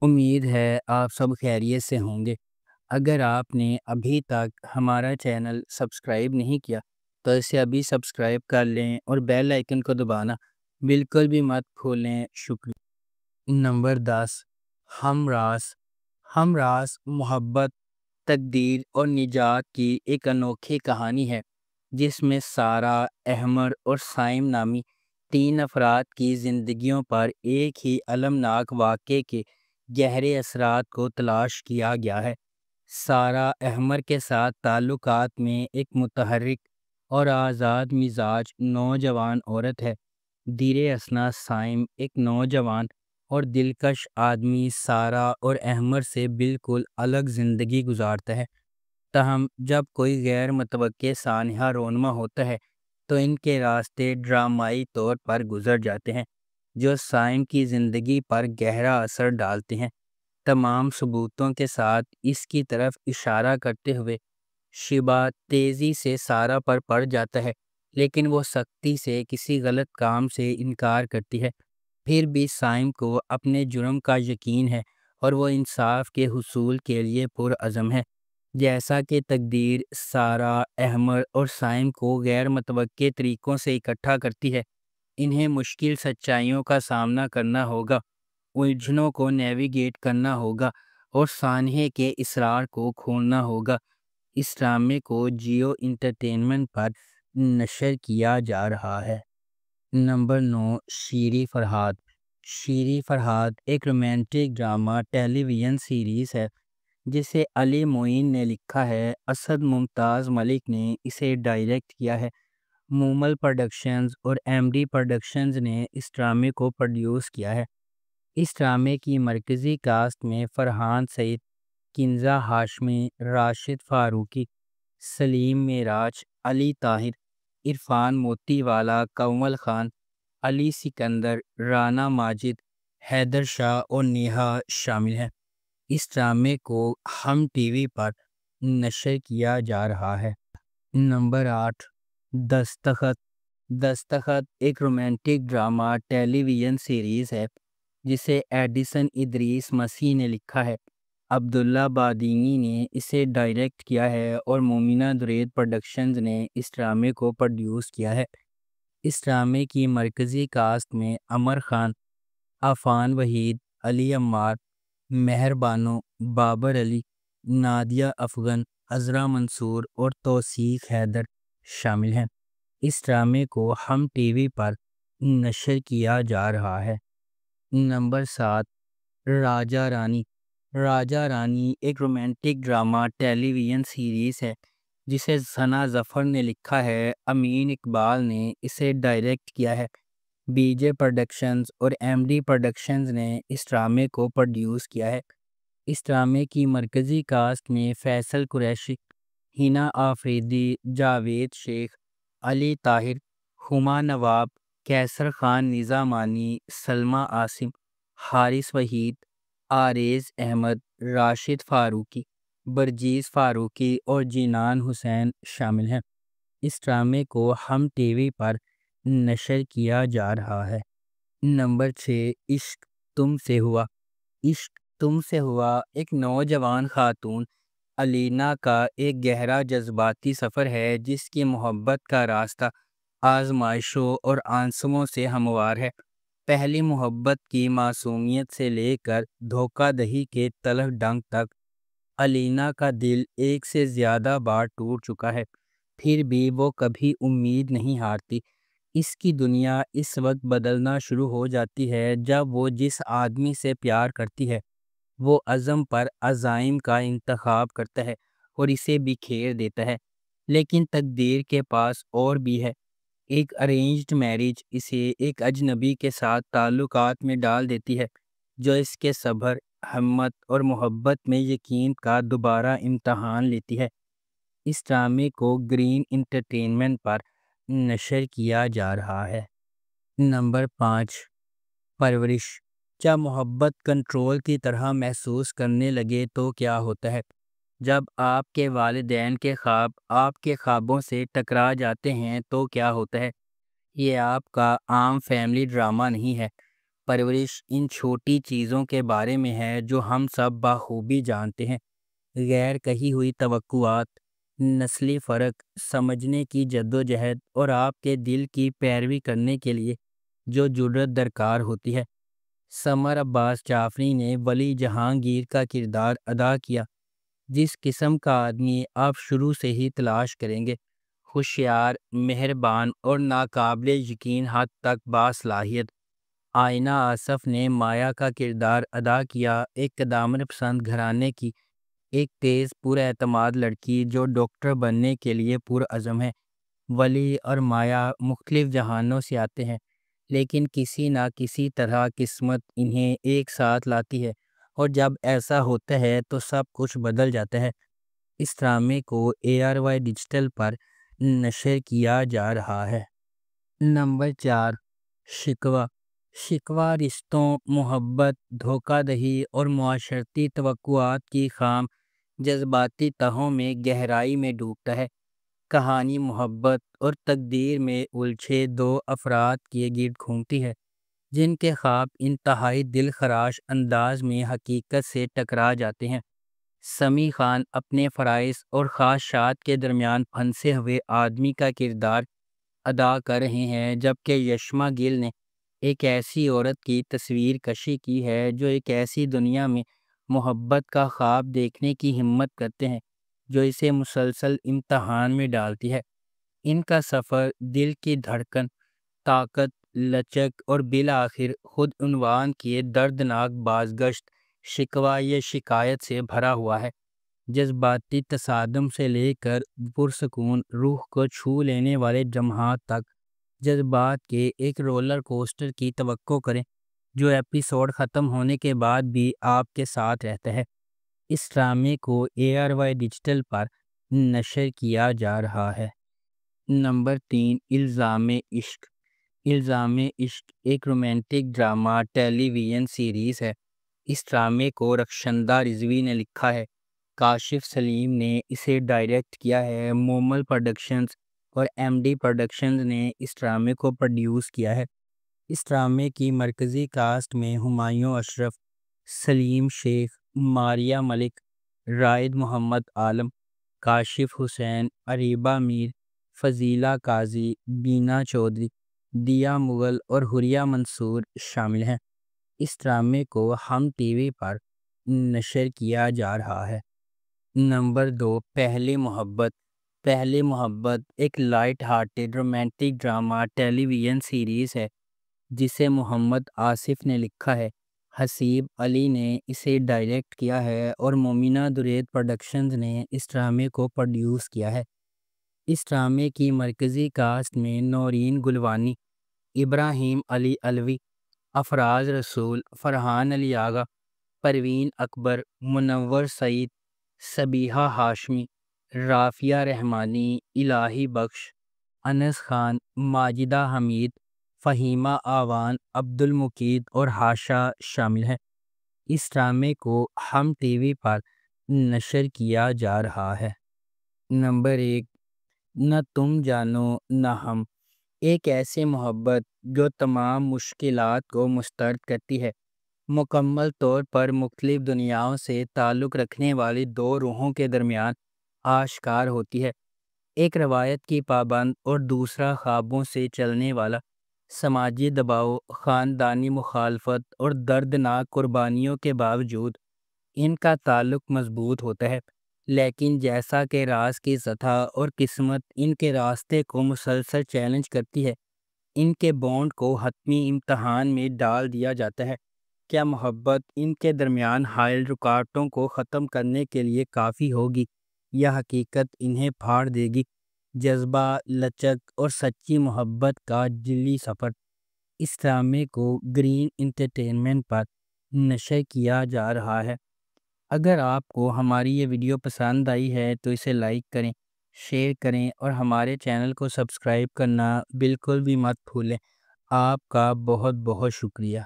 امید ہے آپ سب خیریت سے ہوں گے۔ اگر آپ نے ابھی تک ہمارا چینل سبسکرائب نہیں کیا تو اسے ابھی سبسکرائب کر لیں اور بیل آئکن کو دبانا بالکل بھی مت کھولیں۔ شکریہ۔ نمبر 10، ہم راز۔ ہم راز محبت، تقدیر اور نجات کی ایک انوکھی کہانی ہے جس میں سارہ، احمر اور سائم نامی تین افراد کی زندگیوں پر ایک ہی المناک واقعے کے گہرے اثرات کو تلاش کیا گیا ہے۔ سارہ احمر کے ساتھ تعلقات میں ایک متحرک اور آزاد مزاج نوجوان عورت ہے۔ دیر اثنا سائم ایک نوجوان اور دلکش آدمی سارہ اور احمر سے بالکل الگ زندگی گزارتا ہے۔ تاہم جب کوئی غیر متوقع سانحہ رونما ہوتا ہے تو ان کے راستے ڈرامائی طور پر گزر جاتے ہیں جو سائم کی زندگی پر گہرا اثر ڈالتے ہیں۔ تمام ثبوتوں کے ساتھ اس کی طرف اشارہ کرتے ہوئے شبہ تیزی سے سارہ پر پڑ جاتا ہے، لیکن وہ سختی سے کسی غلط کام سے انکار کرتی ہے۔ پھر بھی سائم کو اپنے جرم کا یقین ہے اور وہ انصاف کے حصول کے لیے پرعزم ہے۔ جیسا کہ تقدیر سارہ، احمر اور سائم کو غیر متوقع طریقوں سے اکٹھا کرتی ہے، انہیں مشکل سچائیوں کا سامنا کرنا ہوگا، الجھنوں کو نیویگیٹ کرنا ہوگا اور سانحے کے اسرار کو کھولنا ہوگا۔ اس ڈرامے کو جیو انٹرٹینمنٹ پر نشر کیا جا رہا ہے۔ نمبر 9، شیریں فرہاد۔ شیریں فرہاد ایک رومانٹک ڈرامہ ٹیلی ویژن سیریز ہے جسے علی معین نے لکھا ہے۔ اسد ممتاز ملک نے اسے ڈائریکٹ کیا ہے۔ مومل پروڈکشنز اور ایم ڈی پروڈکشنز نے اس ڈرامے کو پروڈیوس کیا ہے۔ اس ڈرامے کی مرکزی کاسٹ میں فرحان سعید، کنزہ ہاشمی، راشد فاروقی، سلیم معراج، علی طاہر، عرفان موتی والا، کنول خان، علی سکندر، رانا ماجد، حیدر شاہ اور نیہا شامل ہیں۔ اس ڈرامے کو ہم ٹی وی پر نشر کیا جا رہا ہے۔ نمبر 8، دستخط۔ دستخط ایک رومانٹک ڈرامہ ٹیلی ویژن سیریز ہے جسے ایڈیسن ادریس مسیح نے لکھا ہے۔ عبداللہ بادینی نے اسے ڈائریکٹ کیا ہے اور مومنہ درید پروڈکشنز نے اس ڈرامے کو پروڈیوس کیا ہے۔ اس ڈرامے کی مرکزی کاسٹ میں عمر خان، عفان وحید، علی عمار، مہر بانو، بابر علی، نادیہ افغن، عذرا منصور اور توثیق حیدر شامل ہیں۔ اس ڈرامے کو ہم ٹی وی پر نشر کیا جا رہا ہے۔ نمبر 7، راجہ رانی۔ راجہ رانی ایک رومانٹک ڈرامہ ٹیلی ویژن سیریز ہے جسے ثنا ظفر نے لکھا ہے۔ امین اقبال نے اسے ڈائریکٹ کیا ہے۔ بی جے پروڈکشنز اور ایم ڈی پروڈکشنز نے اس ڈرامے کو پروڈیوس کیا ہے۔ اس ڈرامے کی مرکزی کاسٹ میں فیصل قریشی، ہنا آفریدی، جاوید شیخ، علی طاہر، ہما نواب، کیسر خان نظامانی، سلمیٰ عاصم، حارث وحید، آریز احمد، راشد فاروقی، برجیز فاروقی اور جینان حسین شامل ہیں۔ اس ڈرامے کو ہم ٹی وی پر نشر کیا جا رہا ہے۔ نمبر 6، عشق تم سے ہوا۔ عشق تم سے ہوا ایک نوجوان خاتون علینا کا ایک گہرا جذباتی سفر ہے جس کی محبت کا راستہ آزمائشوں اور آنسوؤں سے ہموار ہے۔ پہلی محبت کی معصومیت سے لے کر دھوکہ دہی کے تلخ ڈنگ تک علینا کا دل ایک سے زیادہ بار ٹوٹ چکا ہے، پھر بھی وہ کبھی امید نہیں ہارتی۔ اس کی دنیا اس وقت بدلنا شروع ہو جاتی ہے جب وہ جس آدمی سے پیار کرتی ہے وہ عزم پر عزائم کا انتخاب کرتا ہے اور اسے بکھیر دیتا ہے۔ لیکن تقدیر کے پاس اور بھی ہے۔ ایک ارینجڈ میرج اسے ایک اجنبی کے ساتھ تعلقات میں ڈال دیتی ہے جو اس کے صبر، ہمت اور محبت میں یقین کا دوبارہ امتحان لیتی ہے۔ اس ڈرامے کو گرین انٹرٹینمنٹ پر نشر کیا جا رہا ہے۔ نمبر 5، پرورش۔ جب محبت کنٹرول کی طرح محسوس کرنے لگے تو کیا ہوتا ہے؟ جب آپ کے والدین کے خواب آپ کے خوابوں سے ٹکرا جاتے ہیں تو کیا ہوتا ہے؟ یہ آپ کا عام فیملی ڈرامہ نہیں ہے، پرورش ان چھوٹی چیزوں کے بارے میں ہے جو ہم سب بخوبی جانتے ہیں۔ غیر کہی ہوئی توقعات، نسلی فرق سمجھنے کی جدوجہد اور آپ کے دل کی پیروی کرنے کے لیے جو جرت درکار ہوتی ہے۔ سمر عباس جعفری نے ولی جہانگیر کا کردار ادا کیا۔ جس قسم کا آدمی آپ شروع سے ہی تلاش کریں گے، ہوشیار، مہربان اور ناقابل یقین حد تک باصلاحیت۔ آئینہ آصف نے مایا کا کردار ادا کیا، ایک قدامت پسند گھرانے کی ایک تیز پر اعتماد لڑکی جو ڈاکٹر بننے کے لیے پرعزم ہے۔ ولی اور مایا مختلف جہانوں سے آتے ہیں، لیکن کسی نہ کسی طرح قسمت انہیں ایک ساتھ لاتی ہے، اور جب ایسا ہوتا ہے تو سب کچھ بدل جاتا ہے۔ اس ڈرامے کو ARY ڈیجیٹل پر نشر کیا جا رہا ہے۔ نمبر 4، شکوہ۔ شکوہ رشتوں، محبت، دھوکہ دہی اور معاشرتی توقعات کی خام جذباتی تہوں میں گہرائی میں ڈوبتا ہے۔ کہانی محبت اور تقدیر میں الجھے دو افراد کے گرد گھومتی ہے، جن کے خواب انتہائی دل خراش انداز میں حقیقت سے ٹکرا جاتے ہیں۔ سمیع خان اپنے فرائض اور خواہشات کے درمیان پھنسے ہوئے آدمی کا کردار ادا کر رہے ہیں، جبکہ یشما گل نے ایک ایسی عورت کی تصویر کشی کی ہے جو ایک ایسی دنیا میں محبت کا خواب دیکھنے کی ہمت کرتے ہیں جو اسے مسلسل امتحان میں ڈالتی ہے۔ ان کا سفر دل کی دھڑکن، طاقت، لچک اور بالآخر خود عنوان کیے دردناک بازگشت، شکوہ یا شکایت سے بھرا ہوا ہے۔ جذباتی تصادم سے لے کر پرسکون روح کو چھو لینے والے لمحات تک، جذبات کے ایک رولر کوسٹر کی توقع کریں جو ایپیسوڈ ختم ہونے کے بعد بھی آپ کے ساتھ رہتا ہے۔ اس ڈرامے کو ARY ڈیجیٹل پر نشر کیا جا رہا ہے۔ نمبر 3، الزام عشق۔ الزام عشق ایک رومانٹک ڈرامہ ٹیلی ویژن سیریز ہے۔ اس ڈرامے کو رخشندہ رضوی نے لکھا ہے، کاشف سلیم نے اسے ڈائریکٹ کیا ہے، مومل پروڈکشنز اور MD پروڈکشنز نے اس ڈرامے کو پروڈیوس کیا ہے۔ اس ڈرامے کی مرکزی کاسٹ میں ہمایوں اشرف، سلیم شیخ، ماریہ ملک، رائد محمد عالم، کاشف حسین، اریبہ میر، فضیلہ قاضی، بینا چودھری، دیا مغل اور حریہ منصور شامل ہیں۔ اس ڈرامے کو ہم ٹی وی پر نشر کیا جا رہا ہے۔ نمبر 2، پہلی محبت۔ پہلی محبت ایک لائٹ ہارٹڈ رومانٹک ڈرامہ ٹیلی ویژن سیریز ہے جسے محمد آصف نے لکھا ہے، حسیب علی نے اسے ڈائریکٹ کیا ہے اور مومنہ درید پروڈکشنز نے اس ڈرامے کو پروڈیوس کیا ہے۔ اس ڈرامے کی مرکزی کاسٹ میں نورین گلوانی، ابراہیم علی علوی، افراز رسول، فرحان علی آغا، پروین اکبر، منور سعید، سبیحہ ہاشمی، رافیہ رحمانی، الہی بخش، انس خان، ماجدہ حمید، فہیمہ آوان، عبد المقید اور ہاشا شامل ہیں۔ اس ڈرامے کو ہم ٹی وی پر نشر کیا جا رہا ہے۔ نمبر 1، نہ تم جانو نہ ہم۔ ایک ایسی محبت جو تمام مشکلات کو مسترد کرتی ہے، مکمل طور پر مختلف دنیاؤں سے تعلق رکھنے والی دو روحوں کے درمیان آشکار ہوتی ہے۔ ایک روایت کی پابند اور دوسرا خوابوں سے چلنے والا۔ سماجی دباؤ، خاندانی مخالفت اور دردناک قربانیوں کے باوجود ان کا تعلق مضبوط ہوتا ہے، لیکن جیسا کہ راز کی سطح اور قسمت ان کے راستے کو مسلسل چیلنج کرتی ہے، ان کے بانڈ کو حتمی امتحان میں ڈال دیا جاتا ہے۔ کیا محبت ان کے درمیان حائل رکاوٹوں کو ختم کرنے کے لیے کافی ہوگی یا حقیقت انہیں پھاڑ دے گی؟ جذبہ، لچک اور سچی محبت کا جلی سفر۔ اس ڈرامے کو گرین انٹرٹینمنٹ پر نشر کیا جا رہا ہے۔ اگر آپ کو ہماری یہ ویڈیو پسند آئی ہے تو اسے لائک کریں، شیئر کریں اور ہمارے چینل کو سبسکرائب کرنا بالکل بھی مت بھولیں۔ آپ کا بہت بہت شکریہ۔